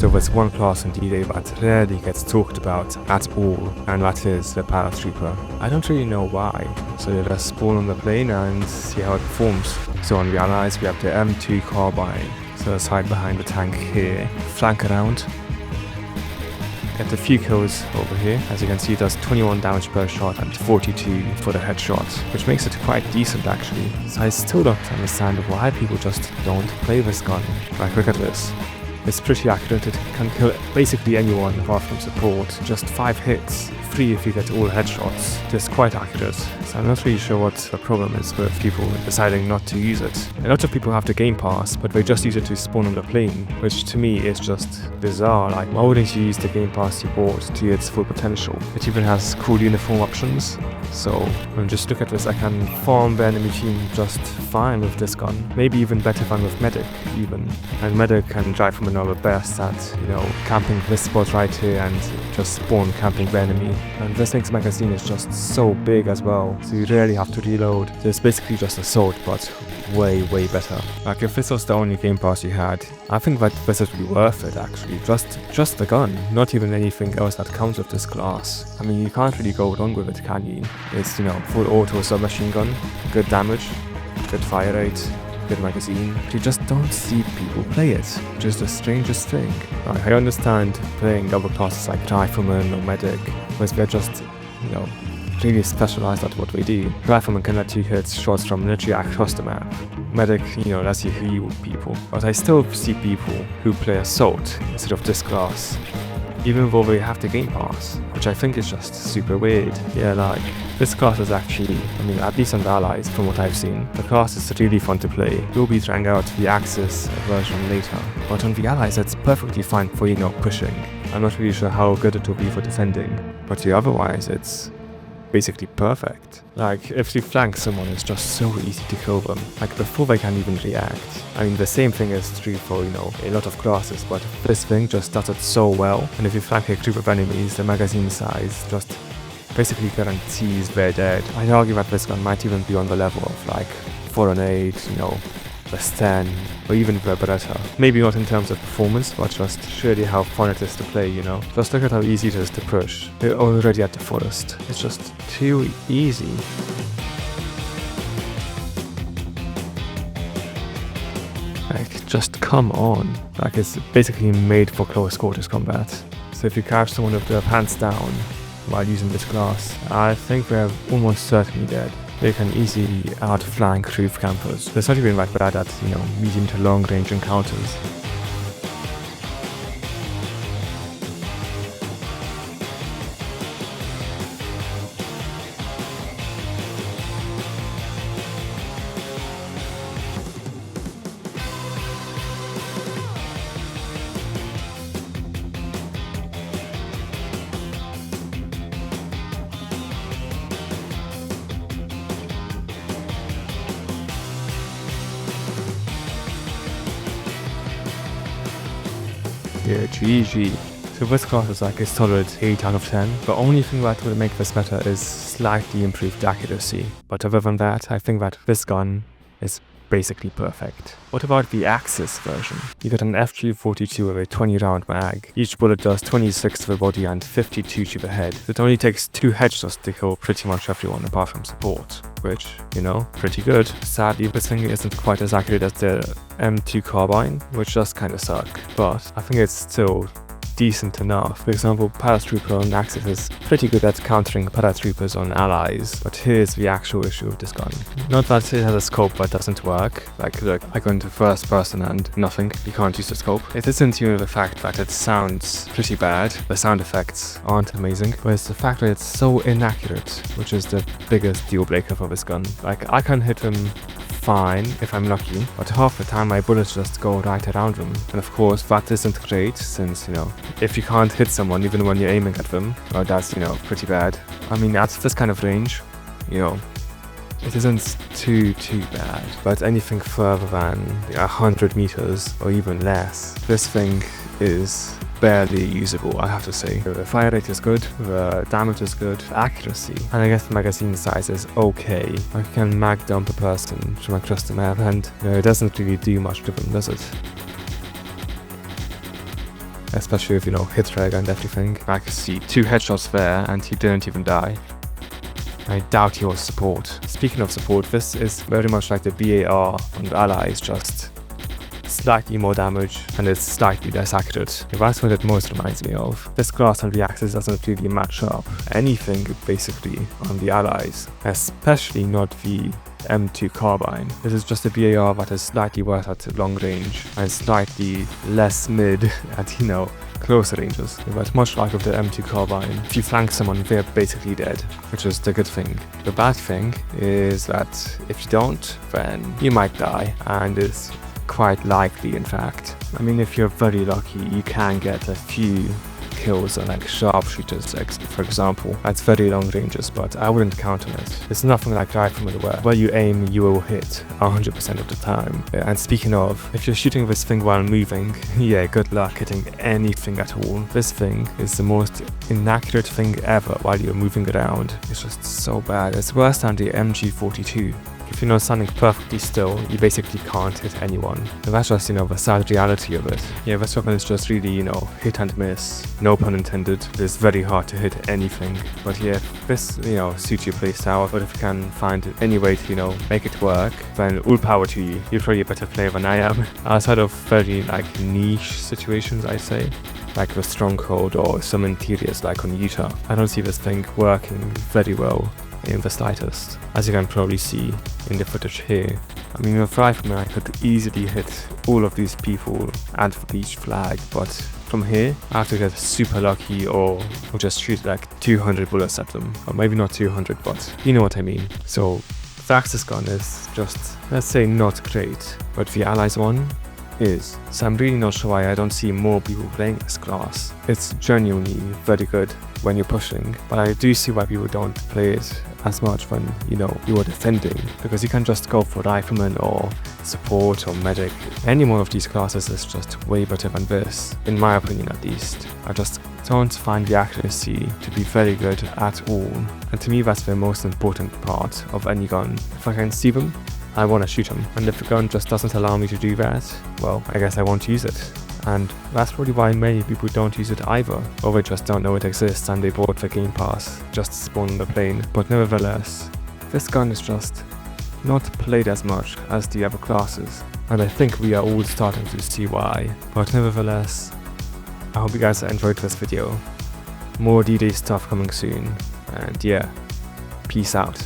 So there's one class in Dday that rarely gets talked about at all, and that is the paratrooper. I don't really know why, so let's spawn on the plane and see how it performs. So on the allies we have the M2 carbine, so let's hide behind the tank here, flank around, get a few kills over here. As you can see, it does 21 damage per shot and 42 for the headshot, which makes it quite decent actually. So I still don't understand why people just don't play this gun. Like, look at this. It's pretty accurate, it can kill basically anyone apart from support. Just 5 hits, 3 if you get all headshots. It is quite accurate, so I'm not really sure what the problem is with people deciding not to use it. A lot of people have the Game Pass, but they just use it to spawn on the plane, which to me is just bizarre. Like, why wouldn't you use the Game Pass you bought to its full potential? It even has cool uniform options, so just look at this, I can farm the enemy team just fine with this gun. Maybe even better than with Medic even. And Medic can drive from another best at, you know, camping this spot right here and just spawn camping the enemy. And this thing's magazine is just so big as well, so you rarely have to reload. So it's basically just assault, but way better. Like, if this was the only Game Pass you had, I think that this would be worth it actually. Just the gun, not even anything else that comes with this class. I mean, you can't really go wrong with it, can you? It's, you know, full auto submachine gun, good damage, good fire rate, good magazine, but you just don't see people play it, which is the strangest thing. Like, I understand playing other classes like Rifleman or Medic, because they're just, you know, really specialized at what they do. Rifleman can let you hit shots from literally across the map. Medic, you know, lets you heal people. But I still see people who play Assault instead of this class, even though they have the Game Pass, which I think is just super weird. Yeah, like, this class is actually, I mean, at least on the allies, from what I've seen, the class is really fun to play. We'll be trying out the Axis version later, but on the allies it's perfectly fine for, you know, pushing. I'm not really sure how good it will be for defending, but yeah, otherwise it's basically perfect. Like, if you flank someone, it's just so easy to kill them, like before they can even react. I mean, the same thing is true for, you know, a lot of classes, but this thing just does it so well. And if you flank a group of enemies, the magazine size just basically guarantees they're dead. I'd argue that this gun might even be on the level of like 4-8, you know, the 10, or even the Beretta. Maybe not in terms of performance, but just surely how fun it is to play, you know. Just look at how easy it is to push. They're already at the forest. It's just too easy. Like, just come on. Like, it's basically made for close quarters combat. So if you catch someone with their pants down while using this class, I think they're almost certainly dead. They can easily outflank roof campers. They're not even like bad at, you know, medium to long range encounters. Yeah, GG. So this class is like a solid 8 out of 10. The only thing that would make this better is slightly improved accuracy. But other than that, I think that this gun is basically perfect. What about the Axis version? You get an FG42 with a 20 round mag. Each bullet does 26 to the body and 52 to the head. It only takes 2 headshots to kill pretty much everyone apart from support, which, you know, pretty good. Sadly, this thing isn't quite as accurate as the M2 carbine, which does kinda suck, but I think it's still decent enough. For example, paratrooper on Axis is pretty good at countering paratroopers on allies, but here's the actual issue with this gun. Not that it has a scope that doesn't work. Like, look, I go into first person and nothing, you can't use the scope. It isn't, you know, the fact that it sounds pretty bad, the sound effects aren't amazing, but it's the fact that it's so inaccurate, which is the biggest deal breaker for this gun. Like, I can hit him fine if I'm lucky, but half the time my bullets just go right around them. And of course that isn't great, since, you know, if you can't hit someone even when you're aiming at them, well, that's, you know, pretty bad. I mean, at this kind of range, you know, it isn't too bad, but anything further than 100 meters or even less, this thing is barely usable, I have to say. The fire rate is good, the damage is good, the accuracy, and I guess the magazine size is okay. I can mag dump a person from across the map, and, you know, it doesn't really do much to them, does it? especially with, hit reg and everything. I could see 2 headshots there and he didn't even die. I doubt he was support. Speaking of support, this is very much like the BAR on the allies, just slightly more damage and it's slightly less accurate. That's what it most reminds me of. This class on the Axis doesn't really match up anything basically on the allies, especially not the M2 carbine. This is just a BAR that is slightly worse at long range and slightly less mid at, closer ranges. But much like with the M2 carbine, if you flank someone, they're basically dead, which is the good thing. The bad thing is that if you don't, then you might die, and it's quite likely, in fact. I mean, if you're very lucky, you can get a few kills on like sharpshooters, for example. That's very long ranges, but I wouldn't count on it. It's nothing like rifleman where you aim, you will hit 100% of the time. And speaking of, if you're shooting this thing while moving, yeah, good luck hitting anything at all. This thing is the most inaccurate thing ever while you're moving around. It's just so bad. It's worse than the MG42. If you're not standing perfectly still, you basically can't hit anyone. And that's just, the sad reality of it. Yeah, this weapon is just really, hit and miss. No pun intended. It's very hard to hit anything. But yeah, if this, suits your playstyle, but if you can find any way to, make it work, then all power to you. You're probably a better player than I am. Outside of very, niche situations, I'd say, like the Stronghold or some interiors like on Itter, I don't see this thing working very well in the slightest, as you can probably see in the footage here. I mean, with rifleman I could easily hit all of these people and each flag, but from here I have to get super lucky or just shoot like 200 bullets at them, or maybe not 200, but you know what I mean. So the Axis gun is just, let's say, not great, but the Allies one is. So I'm really not sure why I don't see more people playing this class. It's genuinely very good when you're pushing, but I do see why people don't play it as much when, you are defending, because you can just go for rifleman or support or medic. Any one of these classes is just way better than this, in my opinion at least. I just don't find the accuracy to be very good at all, and to me that's the most important part of any gun. If I can see them, I want to shoot them, and if the gun just doesn't allow me to do that, well, I guess I won't use it. And that's probably why many people don't use it either, or they just don't know it exists and they bought the Game Pass just to spawn on the plane. But nevertheless, this gun is just not played as much as the other classes, and I think we are all starting to see why. But nevertheless, I hope you guys enjoyed this video. More D-Day stuff coming soon, and yeah, peace out.